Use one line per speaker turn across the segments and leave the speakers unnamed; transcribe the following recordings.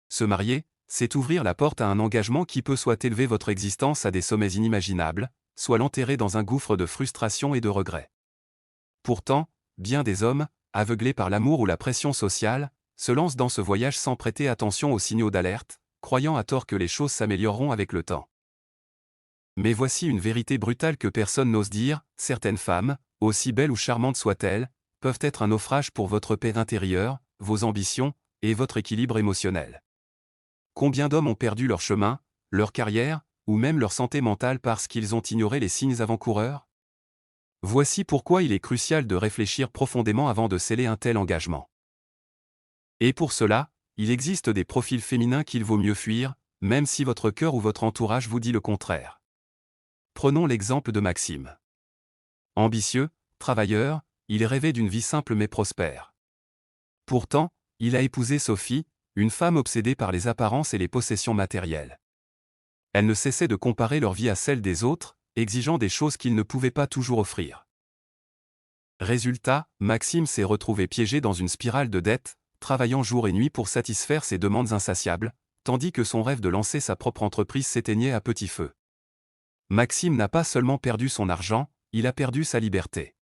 Se marier, c'est ouvrir la porte à un engagement qui peut soit élever votre existence à des sommets inimaginables, soit l'enterrer dans un gouffre de frustration et de regret. Pourtant, bien des hommes, aveuglés par l'amour ou la pression sociale, se lancent dans ce voyage sans prêter attention aux signaux d'alerte, croyant à tort que les choses s'amélioreront avec le temps. Mais voici une vérité brutale que personne n'ose dire, certaines femmes, aussi belles ou charmantes soient-elles, peuvent être un naufrage pour votre paix intérieure, vos ambitions, et votre équilibre émotionnel. Combien d'hommes ont perdu leur chemin, leur carrière, ou même leur santé mentale parce qu'ils ont ignoré les signes avant-coureurs? Voici pourquoi il est crucial de réfléchir profondément avant de sceller un tel engagement. Et pour cela, il existe des profils féminins qu'il vaut mieux fuir, même si votre cœur ou votre entourage vous dit le contraire. Prenons l'exemple de Maxime. Ambitieux, travailleur, il rêvait d'une vie simple mais prospère. Pourtant, il a épousé Sophie, une femme obsédée par les apparences et les possessions matérielles. Elle ne cessait de comparer leur vie à celle des autres, exigeant des choses qu'ils ne pouvaient pas toujours offrir. Résultat, Maxime s'est retrouvé piégé dans une spirale de dettes, travaillant jour et nuit pour satisfaire ses demandes insatiables, tandis que son rêve de lancer sa propre entreprise s'éteignait à petit feu. Maxime n'a pas seulement perdu son argent, il a perdu sa liberté.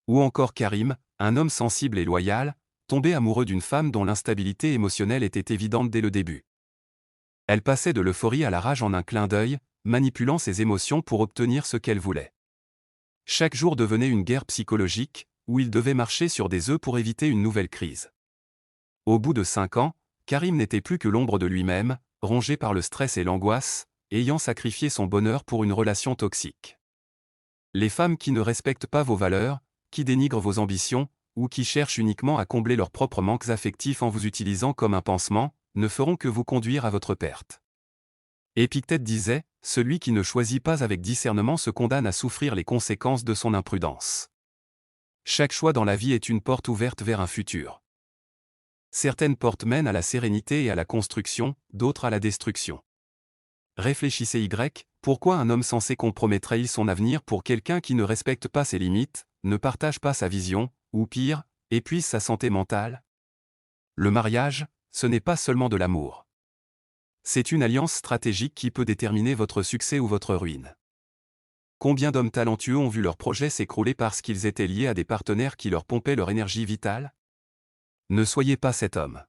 Ou encore Karim, un homme sensible et loyal, tombé amoureux d'une femme dont l'instabilité émotionnelle était évidente dès le début. Elle passait de l'euphorie à la rage en un clin d'œil, manipulant ses émotions pour obtenir ce qu'elle voulait. Chaque jour devenait une guerre psychologique, où il devait marcher sur des œufs pour éviter une nouvelle crise. Au bout de 5 ans, Karim n'était plus que l'ombre de lui-même, rongé par le stress et l'angoisse, ayant sacrifié son bonheur pour une relation toxique. Les femmes qui ne respectent pas vos valeurs, qui dénigrent vos ambitions, ou qui cherchent uniquement à combler leurs propres manques affectifs en vous utilisant comme un pansement, ne feront que vous conduire à votre perte. Épictète disait, « Celui qui ne choisit pas avec discernement se condamne à souffrir les conséquences de son imprudence. » Chaque choix dans la vie est une porte ouverte vers un futur. Certaines portes mènent à la sérénité et à la construction, d'autres à la destruction. Réfléchissez pourquoi un homme sensé compromettrait-il son avenir pour quelqu'un qui ne respecte pas ses limites, ne partage pas sa vision, ou pire, épuise sa santé mentale? Le mariage, ce n'est pas seulement de l'amour. C'est une alliance stratégique qui peut déterminer votre succès ou votre ruine. Combien d'hommes talentueux ont vu leurs projets s'écrouler parce qu'ils étaient liés à des partenaires qui leur pompaient leur énergie vitale? Ne soyez pas cet homme.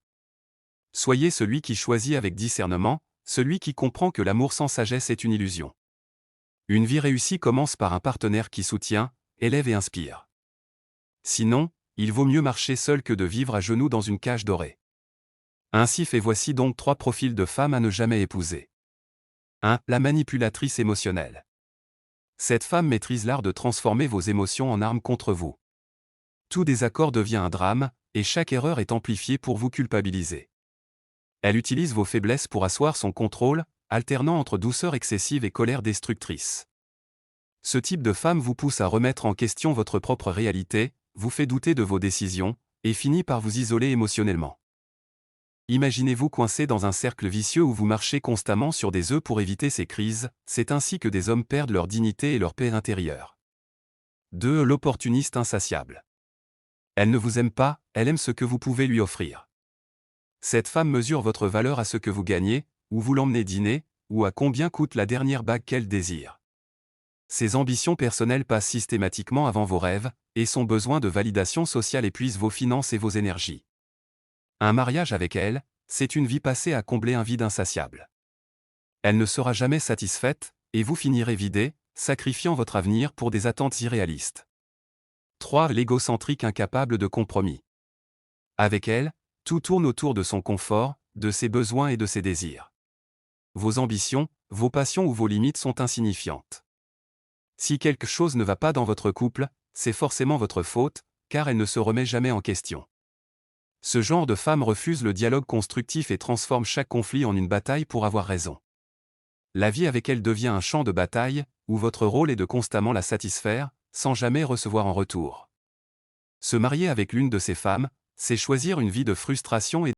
Soyez celui qui choisit avec discernement, celui qui comprend que l'amour sans sagesse est une illusion. Une vie réussie commence par un partenaire qui soutient, élève et inspire. Sinon, il vaut mieux marcher seul que de vivre à genoux dans une cage dorée. Ainsi fait voici donc 3 profils de femmes à ne jamais épouser. 1. La manipulatrice émotionnelle. Cette femme maîtrise l'art de transformer vos émotions en armes contre vous. Tout désaccord devient un drame, et chaque erreur est amplifiée pour vous culpabiliser. Elle utilise vos faiblesses pour asseoir son contrôle, alternant entre douceur excessive et colère destructrice. Ce type de femme vous pousse à remettre en question votre propre réalité, vous fait douter de vos décisions, et finit par vous isoler émotionnellement. Imaginez-vous coincé dans un cercle vicieux où vous marchez constamment sur des œufs pour éviter ces crises, c'est ainsi que des hommes perdent leur dignité et leur paix intérieure. 2. L'opportuniste insatiable. Elle ne vous aime pas, elle aime ce que vous pouvez lui offrir. Cette femme mesure votre valeur à ce que vous gagnez, où vous l'emmenez dîner, ou à combien coûte la dernière bague qu'elle désire. Ses ambitions personnelles passent systématiquement avant vos rêves, et son besoin de validation sociale épuise vos finances et vos énergies. Un mariage avec elle, c'est une vie passée à combler un vide insatiable. Elle ne sera jamais satisfaite, et vous finirez vidé, sacrifiant votre avenir pour des attentes irréalistes. 3. L'égocentrique incapable de compromis. Avec elle, tout tourne autour de son confort, de ses besoins et de ses désirs. Vos ambitions, vos passions ou vos limites sont insignifiantes. Si quelque chose ne va pas dans votre couple, c'est forcément votre faute, car elle ne se remet jamais en question. Ce genre de femme refuse le dialogue constructif et transforme chaque conflit en une bataille pour avoir raison. La vie avec elle devient un champ de bataille, où votre rôle est de constamment la satisfaire, sans jamais recevoir en retour. Se marier avec l'une de ces femmes, c'est choisir une vie de frustration et